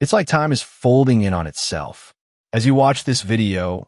It's like time is folding in on itself. As you watch this video,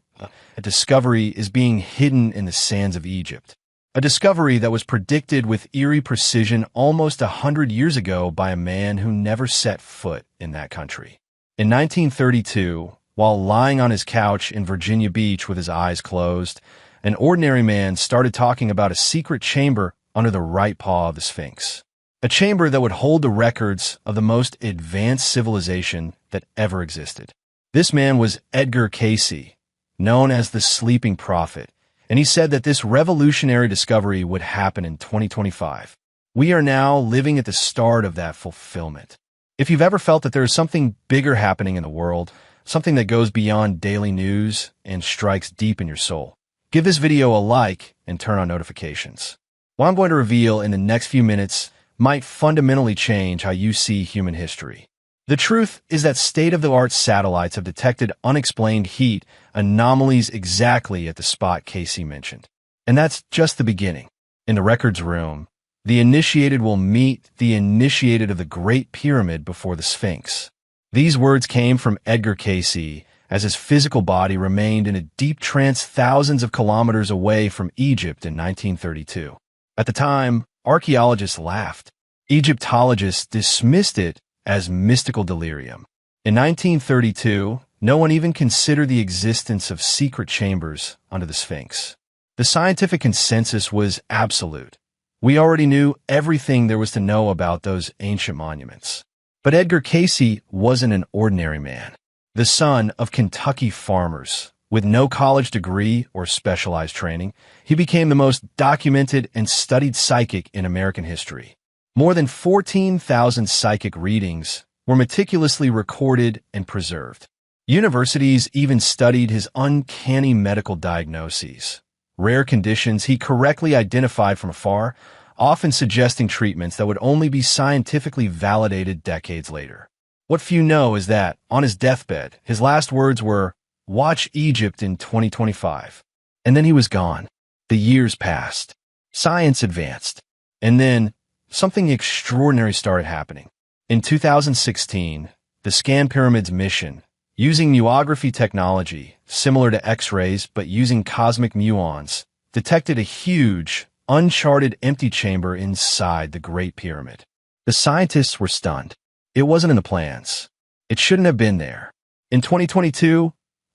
a discovery is being hidden in the sands of Egypt. A discovery that was predicted with eerie precision almost 100 years ago by a man who never set foot in that country. In 1932, while lying on his couch in Virginia Beach with his eyes closed, an ordinary man started talking about a secret chamber under the right paw of the Sphinx. A chamber that would hold the records of the most advanced civilization that ever existed. This man was Edgar Cayce, known as the Sleeping Prophet, and he said that this revolutionary discovery would happen in 2025. We are now living at the start of that fulfillment. If you've ever felt that there is something bigger happening in the world, something that goes beyond daily news and strikes deep in your soul, give this video a like and turn on notifications. What I'm going to reveal in the next few minutes might fundamentally change how you see human history. The truth is that state-of-the-art satellites have detected unexplained heat anomalies exactly at the spot Cayce mentioned. And that's just the beginning. In the records room, the initiated will meet the initiated of the Great Pyramid before the Sphinx. These words came from Edgar Cayce as his physical body remained in a deep trance thousands of kilometers away from Egypt in 1932. At the time, archaeologists laughed. Egyptologists dismissed it as mystical delirium. In 1932, no one even considered the existence of secret chambers under the Sphinx. The scientific consensus was absolute. We already knew everything there was to know about those ancient monuments. But Edgar Cayce wasn't an ordinary man. The son of Kentucky farmers, with no college degree or specialized training, he became the most documented and studied psychic in American history. More than 14,000 psychic readings were meticulously recorded and preserved. Universities even studied his uncanny medical diagnoses, rare conditions he correctly identified from afar, often suggesting treatments that would only be scientifically validated decades later. What few know is that, on his deathbed, his last words were, "Watch Egypt in 2025. And then he was gone. The years passed. Science advanced. And then, something extraordinary started happening. In 2016, the Scan Pyramids mission, using muography technology, similar to X-rays but using cosmic muons, detected a huge, uncharted empty chamber inside the Great Pyramid. The scientists were stunned. It wasn't in the plans. It shouldn't have been there. In 2022,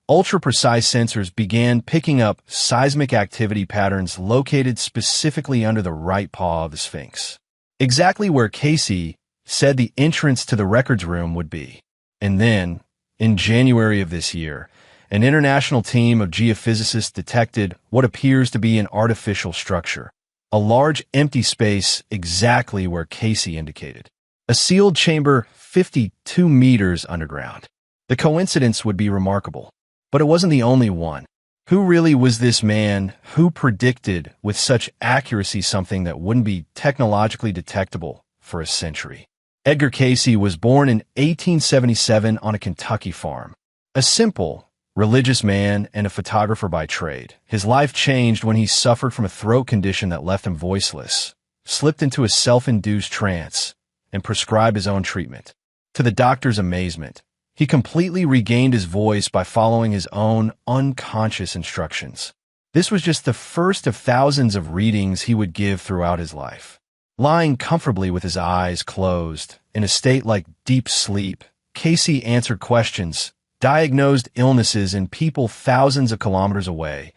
ultra-precise sensors began picking up seismic activity patterns located specifically under the right paw of the Sphinx. Exactly where Cayce said the entrance to the records room would be. And then, in January of this year, an international team of geophysicists detected what appears to be an artificial structure, a large empty space exactly where Cayce indicated. A sealed chamber 52 meters underground. The coincidence would be remarkable, but it wasn't the only one. Who really was this man who predicted with such accuracy something that wouldn't be technologically detectable for a century? Edgar Cayce was born in 1877 on a Kentucky farm. A simple, religious man and a photographer by trade. His life changed when he suffered from a throat condition that left him voiceless, slipped into a self-induced trance, and prescribed his own treatment. To the doctor's amazement, he completely regained his voice by following his own unconscious instructions. This was just the first of thousands of readings he would give throughout his life. Lying comfortably with his eyes closed, in a state like deep sleep, Cayce answered questions, diagnosed illnesses in people thousands of kilometers away,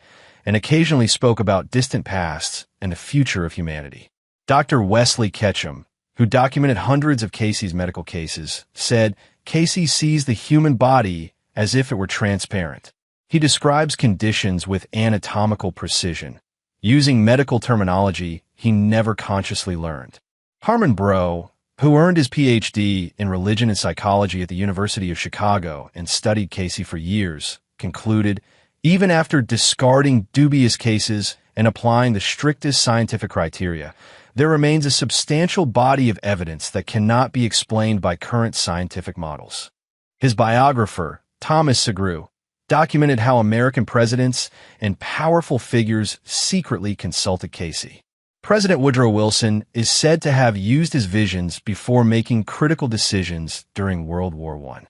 and occasionally spoke about distant pasts and the future of humanity. Dr. Wesley Ketchum, who documented hundreds of Cayce's medical cases, said, "Cayce sees the human body as if it were transparent. He describes conditions with anatomical precision, using medical terminology he never consciously learned." Harmon Bro, who earned his PhD in religion and psychology at the University of Chicago and studied Cayce for years, concluded, even after discarding dubious cases and applying the strictest scientific criteria, there remains a substantial body of evidence that cannot be explained by current scientific models. His biographer, Thomas Segru, documented how American presidents and powerful figures secretly consulted Cayce. President Woodrow Wilson is said to have used his visions before making critical decisions during World War I.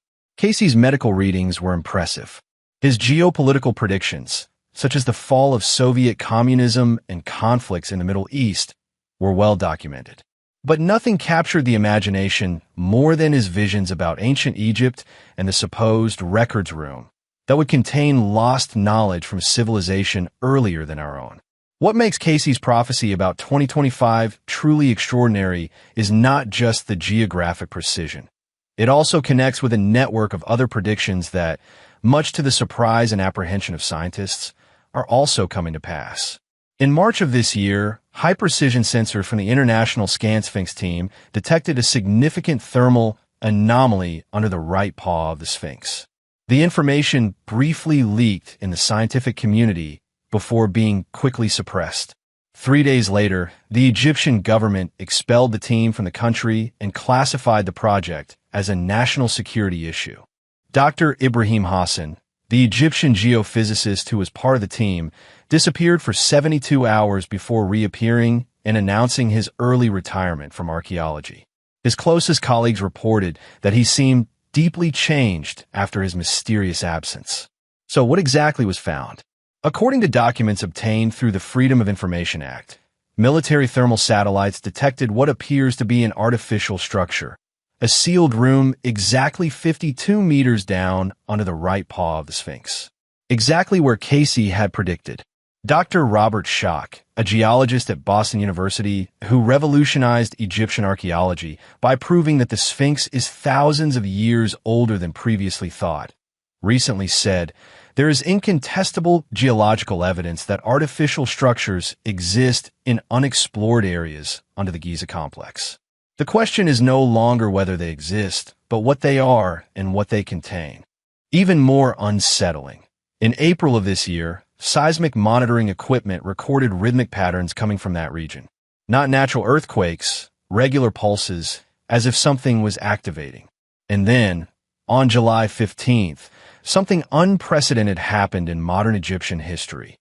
Cayce's medical readings were impressive. His geopolitical predictions, such as the fall of Soviet communism and conflicts in the Middle East, were well documented. But nothing captured the imagination more than his visions about ancient Egypt and the supposed records room that would contain lost knowledge from civilization earlier than our own. What makes Cayce's prophecy about 2025 truly extraordinary is not just the geographic precision. It also connects with a network of other predictions that, much to the surprise and apprehension of scientists, are also coming to pass. In March of this year, high-precision sensors from the International Scan-Sphinx team detected a significant thermal anomaly under the right paw of the Sphinx. The information briefly leaked in the scientific community before being quickly suppressed. 3 days later, the Egyptian government expelled the team from the country and classified the project as a national security issue. Dr. Ibrahim Hassan, the Egyptian geophysicist who was part of the team, disappeared for 72 hours before reappearing and announcing his early retirement from archaeology. His closest colleagues reported that he seemed deeply changed after his mysterious absence. So what exactly was found? According to documents obtained through the Freedom of Information Act, military thermal satellites detected what appears to be an artificial structure, a sealed room exactly 52 meters down under the right paw of the Sphinx. Exactly where Cayce had predicted. Dr. Robert Schoch, a geologist at Boston University who revolutionized Egyptian archaeology by proving that the Sphinx is thousands of years older than previously thought, recently said, "There is incontestable geological evidence that artificial structures exist in unexplored areas under the Giza complex. The question is no longer whether they exist, but what they are and what they contain." Even more unsettling, in April of this year, seismic monitoring equipment recorded rhythmic patterns coming from that region. Not natural earthquakes, regular pulses, as if something was activating. And then, on July 15th, something unprecedented happened in modern Egyptian history.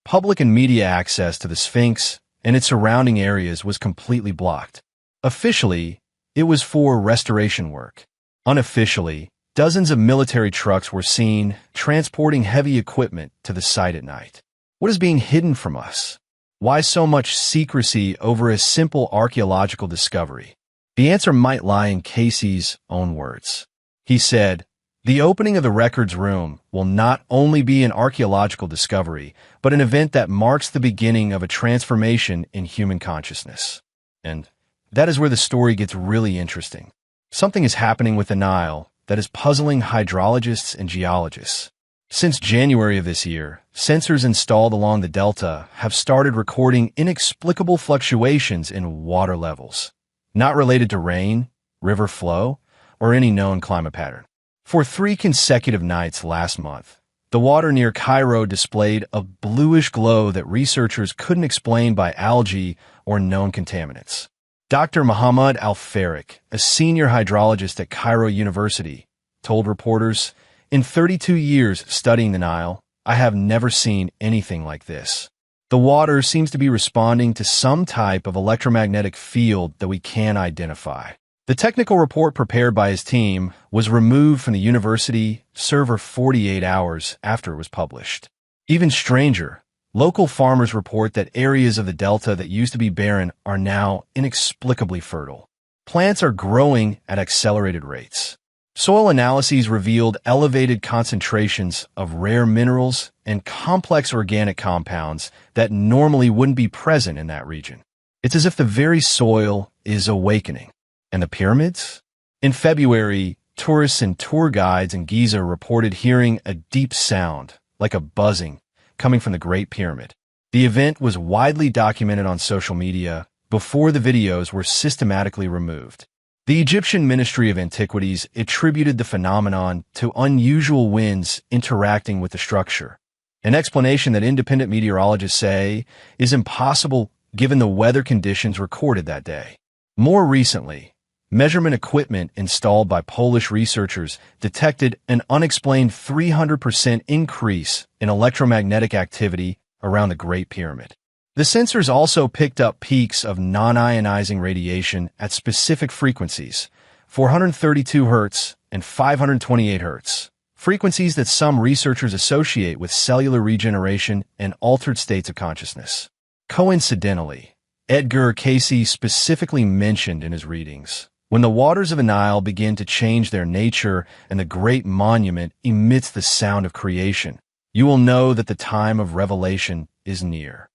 Public and media access to the Sphinx and its surrounding areas was completely blocked. Officially, it was for restoration work. Unofficially, dozens of military trucks were seen transporting heavy equipment to the site at night. What is being hidden from us? Why so much secrecy over a simple archaeological discovery? The answer might lie in Cayce's own words. He said, "The opening of the records room will not only be an archaeological discovery, but an event that marks the beginning of a transformation in human consciousness." And that is where the story gets really interesting. Something is happening with the Nile that is puzzling hydrologists and geologists. Since January of this year, sensors installed along the delta have started recording inexplicable fluctuations in water levels, not related to rain, river flow, or any known climate pattern. For 3 consecutive nights last month, the water near Cairo displayed a bluish glow that researchers couldn't explain by algae or known contaminants. Dr. Mohammed Al-Farik, a senior hydrologist at Cairo University, told reporters, "In 32 years studying the Nile, I have never seen anything like this. The water seems to be responding to some type of electromagnetic field that we can't identify." The technical report prepared by his team was removed from the university server 48 hours after it was published. Even stranger, local farmers report that areas of the delta that used to be barren are now inexplicably fertile. Plants are growing at accelerated rates. Soil analyses revealed elevated concentrations of rare minerals and complex organic compounds that normally wouldn't be present in that region. It's as if the very soil is awakening. And the pyramids? In February, tourists and tour guides in Giza reported hearing a deep sound, like a buzzing, coming from the Great Pyramid. The event was widely documented on social media before the videos were systematically removed. The Egyptian Ministry of Antiquities attributed the phenomenon to unusual winds interacting with the structure, an explanation that independent meteorologists say is impossible given the weather conditions recorded that day. More recently, measurement equipment installed by Polish researchers detected an unexplained 300% increase in electromagnetic activity around the Great Pyramid. The sensors also picked up peaks of non-ionizing radiation at specific frequencies, 432 Hz and 528 Hz, frequencies that some researchers associate with cellular regeneration and altered states of consciousness. Coincidentally, Edgar Cayce specifically mentioned in his readings, when the waters of the Nile begin to change their nature and the great monument emits the sound of creation, you will know that the time of revelation is near.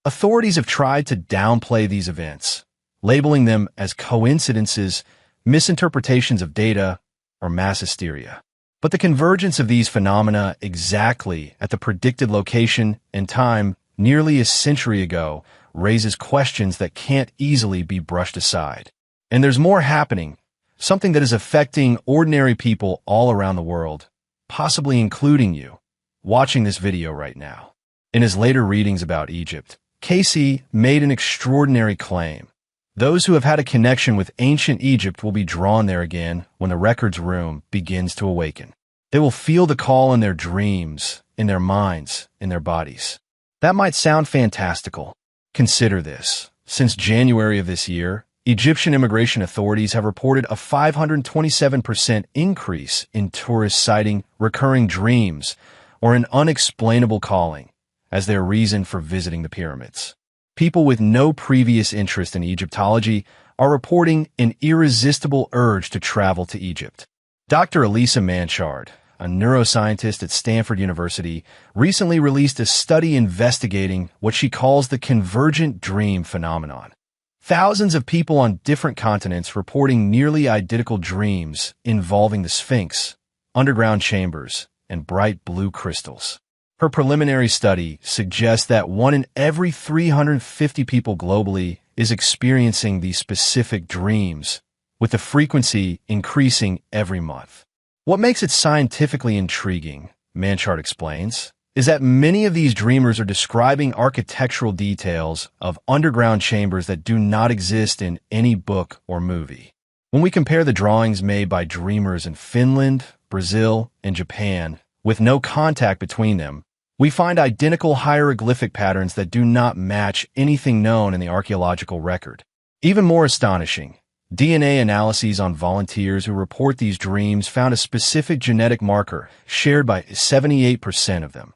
Authorities have tried to downplay these events, labeling them as coincidences, misinterpretations of data, or mass hysteria. But the convergence of these phenomena exactly at the predicted location and time nearly a century ago raises questions that can't easily be brushed aside. And there's more happening, something that is affecting ordinary people all around the world, possibly including you, watching this video right now. In his later readings about Egypt, Cayce made an extraordinary claim. Those who have had a connection with ancient Egypt will be drawn there again when the records room begins to awaken. They will feel the call in their dreams, in their minds, in their bodies. That might sound fantastical. Consider this. Since January of this year, Egyptian immigration authorities have reported a 527% increase in tourists citing recurring dreams or an unexplainable calling as their reason for visiting the pyramids. People with no previous interest in Egyptology are reporting an irresistible urge to travel to Egypt. Dr. Elisa Manchard, a neuroscientist at Stanford University, recently released a study investigating what she calls the convergent dream phenomenon. Thousands of people on different continents reporting nearly identical dreams involving the Sphinx, underground chambers, and bright blue crystals. Her preliminary study suggests that 1 in every 350 people globally is experiencing these specific dreams, with the frequency increasing every month. What makes it scientifically intriguing, Manchard explains, is that many of these dreamers are describing architectural details of underground chambers that do not exist in any book or movie. When we compare the drawings made by dreamers in Finland, Brazil, and Japan, with no contact between them, we find identical hieroglyphic patterns that do not match anything known in the archaeological record. Even more astonishing, DNA analyses on volunteers who report these dreams found a specific genetic marker shared by 78% of them,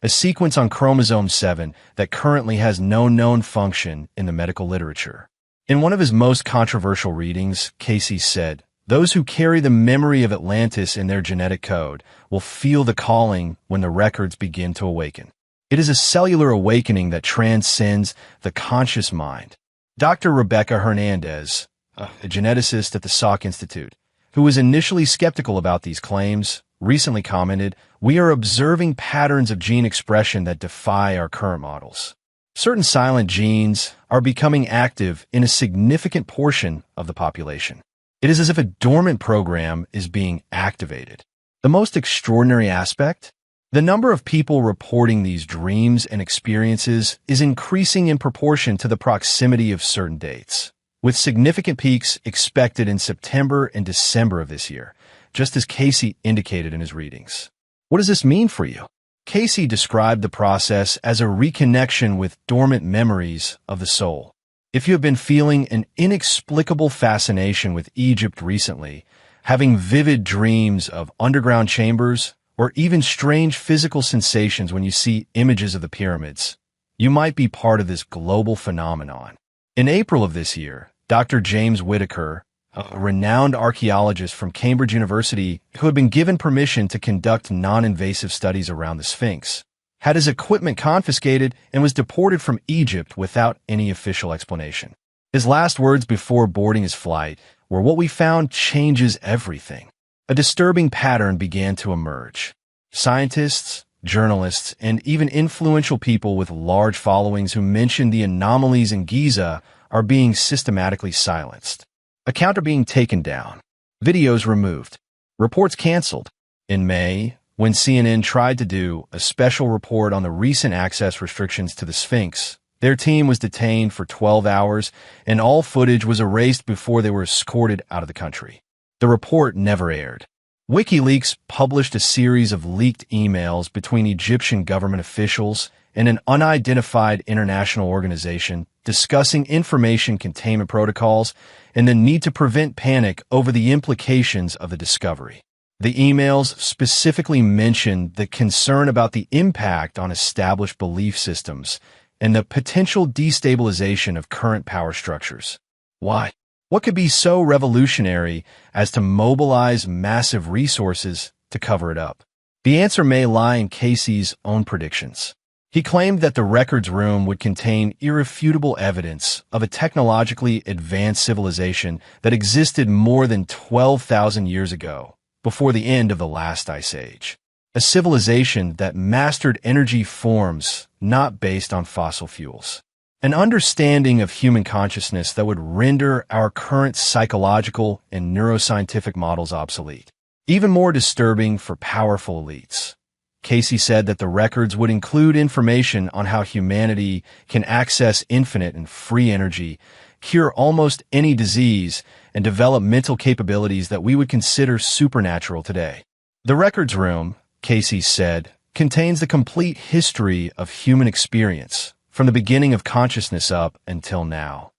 a sequence on chromosome 7 that currently has no known function in the medical literature. In one of his most controversial readings, Cayce said, "Those who carry the memory of Atlantis in their genetic code will feel the calling when the records begin to awaken. It is a cellular awakening that transcends the conscious mind." Dr. Rebecca Hernandez, a geneticist at the Salk Institute, who was initially skeptical about these claims, recently commented, "We are observing patterns of gene expression that defy our current models. Certain silent genes are becoming active in a significant portion of the population. It is as if a dormant program is being activated." The most extraordinary aspect? The number of people reporting these dreams and experiences is increasing in proportion to the proximity of certain dates, with significant peaks expected in September and December of this year, just as Cayce indicated in his readings. What does this mean for you? Cayce described the process as a reconnection with dormant memories of the soul. If you have been feeling an inexplicable fascination with Egypt recently, having vivid dreams of underground chambers, or even strange physical sensations when you see images of the pyramids, you might be part of this global phenomenon. In April of this year, Dr. James Whitaker, a renowned archaeologist from Cambridge University who had been given permission to conduct non-invasive studies around the Sphinx, had his equipment confiscated and was deported from Egypt without any official explanation. His last words before boarding his flight were, "What we found changes everything." A disturbing pattern began to emerge. Scientists, journalists, and even influential people with large followings who mentioned the anomalies in Giza are being systematically silenced. Accounts are being taken down, videos removed, reports canceled. In May, when CNN tried to do a special report on the recent access restrictions to the Sphinx, their team was detained for 12 hours and all footage was erased before they were escorted out of the country. The report never aired. WikiLeaks published a series of leaked emails between Egyptian government officials and an unidentified international organization discussing information containment protocols and the need to prevent panic over the implications of the discovery. The emails specifically mentioned the concern about the impact on established belief systems and the potential destabilization of current power structures. Why? What could be so revolutionary as to mobilize massive resources to cover it up? The answer may lie in Cayce's own predictions. He claimed that the records room would contain irrefutable evidence of a technologically advanced civilization that existed more than 12,000 years ago, before the end of the last ice age. A civilization that mastered energy forms not based on fossil fuels. An understanding of human consciousness that would render our current psychological and neuroscientific models obsolete. Even more disturbing for powerful elites. Cayce said that the records would include information on how humanity can access infinite and free energy, cure almost any disease, and develop mental capabilities that we would consider supernatural today. The records room, Cayce said, contains the complete history of human experience, from the beginning of consciousness up until now,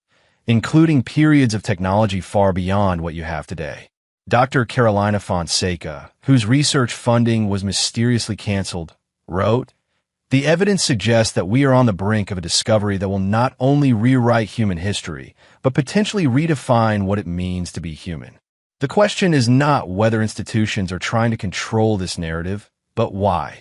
including periods of technology far beyond what you have today. Dr. Carolina Fonseca, whose research funding was mysteriously canceled, wrote, "The evidence suggests that we are on the brink of a discovery that will not only rewrite human history, but potentially redefine what it means to be human. The question is not whether institutions are trying to control this narrative, but why."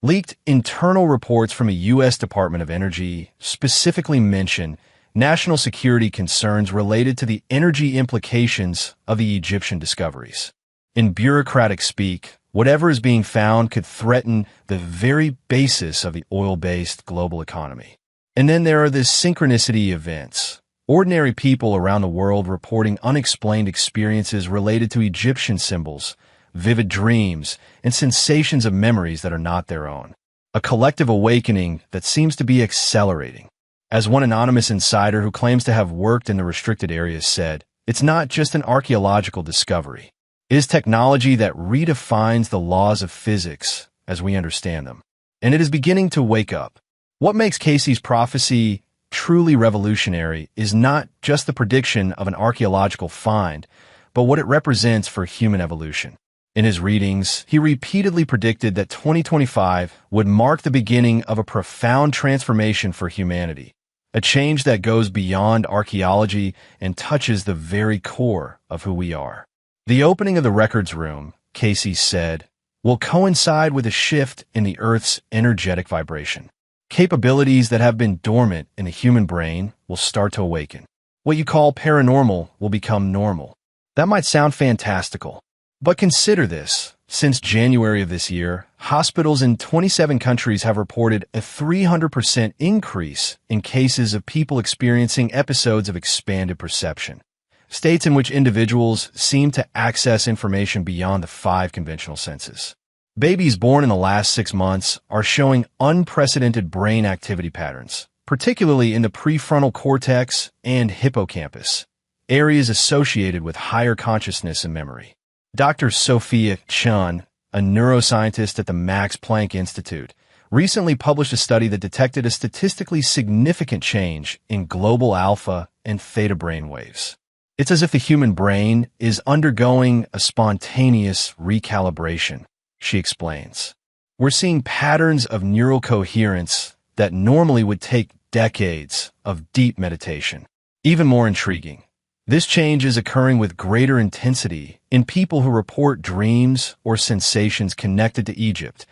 Leaked internal reports from a U.S. Department of Energy specifically mention national security concerns related to the energy implications of the Egyptian discoveries. In bureaucratic speak, whatever is being found could threaten the very basis of the oil-based global economy. And then there are the synchronicity events. Ordinary people around the world reporting unexplained experiences related to Egyptian symbols, vivid dreams, and sensations of memories that are not their own. A collective awakening that seems to be accelerating. As one anonymous insider who claims to have worked in the restricted areas said, it's not just an archaeological discovery. It is technology that redefines the laws of physics as we understand them. And it is beginning to wake up. What makes Cayce's prophecy truly revolutionary is not just the prediction of an archaeological find, but what it represents for human evolution. In his readings, he repeatedly predicted that 2025 would mark the beginning of a profound transformation for humanity, a change that goes beyond archaeology and touches the very core of who we are. The opening of the records room, Cayce said, will coincide with a shift in the Earth's energetic vibration. Capabilities that have been dormant in the human brain will start to awaken. What you call paranormal will become normal. That might sound fantastical. But consider this. Since January of this year, hospitals in 27 countries have reported a 300% increase in cases of people experiencing episodes of expanded perception. States in which individuals seem to access information beyond the 5 conventional senses. Babies born in the last 6 months are showing unprecedented brain activity patterns, particularly in the prefrontal cortex and hippocampus, areas associated with higher consciousness and memory. Dr. Sophia Chun, a neuroscientist at the Max Planck Institute, recently published a study that detected a statistically significant change in global alpha and theta brainwaves. It's as if the human brain is undergoing a spontaneous recalibration, she explains. We're seeing patterns of neural coherence that normally would take decades of deep meditation. Even more intriguing, this change is occurring with greater intensity in people who report dreams or sensations connected to Egypt,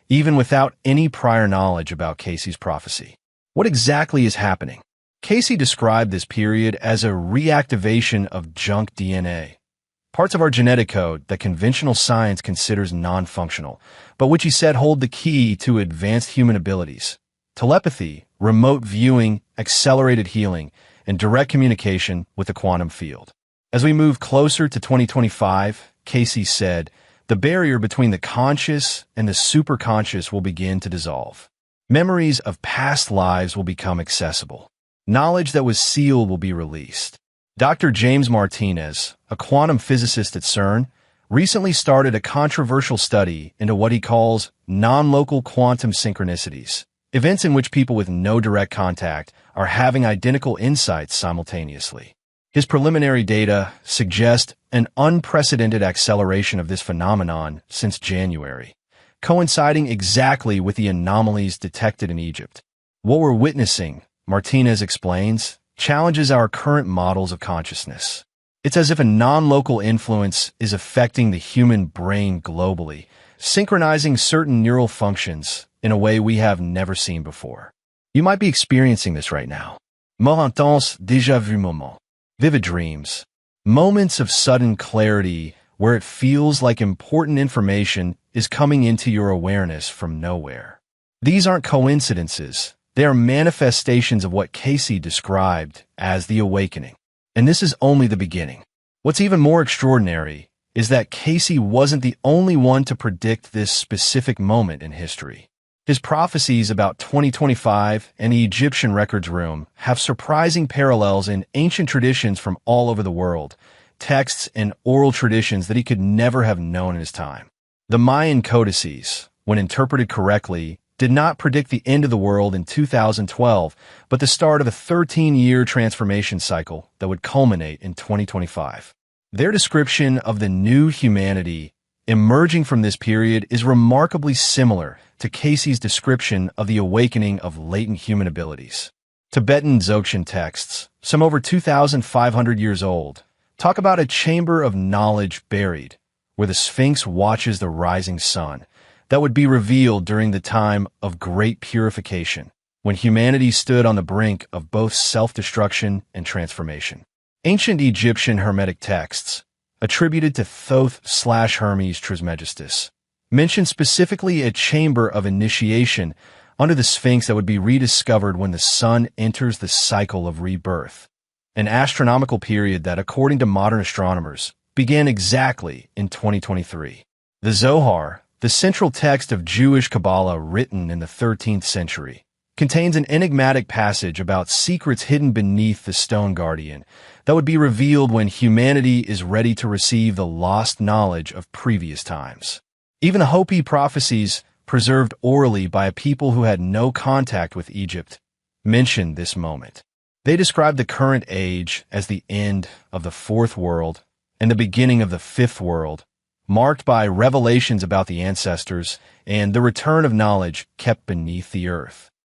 even without any prior knowledge about Cayce's prophecy. What exactly is happening? Cayce described this period as a reactivation of junk DNA, parts of our genetic code that conventional science considers non-functional, but which he said hold the key to advanced human abilities: telepathy, remote viewing, accelerated healing, and direct communication with the quantum field. As we move closer to 2025, Cayce said, the barrier between the conscious and the superconscious will begin to dissolve. Memories of past lives will become accessible. Knowledge that was sealed will be released. Dr. James Martinez, a quantum physicist at CERN, recently started a controversial study into what he calls non-local quantum synchronicities, events in which people with no direct contact are having identical insights simultaneously. His preliminary data suggest an unprecedented acceleration of this phenomenon since January, coinciding exactly with the anomalies detected in Egypt. What we're witnessing, Martinez explains, challenges our current models of consciousness. It's as if a non-local influence is affecting the human brain globally, synchronizing certain neural functions in a way we have never seen before. You might be experiencing this right now. Moments intenses déjà vu moments. Vivid dreams. Moments of sudden clarity where it feels like important information is coming into your awareness from nowhere. These aren't coincidences. They are manifestations of what Cayce described as the awakening. And this is only the beginning. What's even more extraordinary is that Cayce wasn't the only one to predict this specific moment in history. His prophecies about 2025 and the Egyptian records room have surprising parallels in ancient traditions from all over the world, texts and oral traditions that he could never have known in his time. The Mayan codices, when interpreted correctly, did not predict the end of the world in 2012, but the start of a 13-year transformation cycle that would culminate in 2025. Their description of the new humanity emerging from this period is remarkably similar to Cayce's description of the awakening of latent human abilities. Tibetan Dzogchen texts, some over 2,500 years old, talk about a chamber of knowledge buried, where the Sphinx watches the rising sun, that would be revealed during the time of great purification, when humanity stood on the brink of both self-destruction and transformation. Ancient Egyptian Hermetic texts, attributed to Thoth/Hermes Trismegistus, mention specifically a chamber of initiation under the Sphinx that would be rediscovered when the sun enters the cycle of rebirth, an astronomical period that, according to modern astronomers, began exactly in 2023. The Zohar, the central text of Jewish Kabbalah written in the 13th century, contains an enigmatic passage about secrets hidden beneath the stone guardian that would be revealed when humanity is ready to receive the lost knowledge of previous times. Even the Hopi prophecies, preserved orally by a people who had no contact with Egypt, mention this moment. They describe the current age as the end of the fourth world and the beginning of the fifth world, marked by revelations about the ancestors and the return of knowledge kept beneath the earth.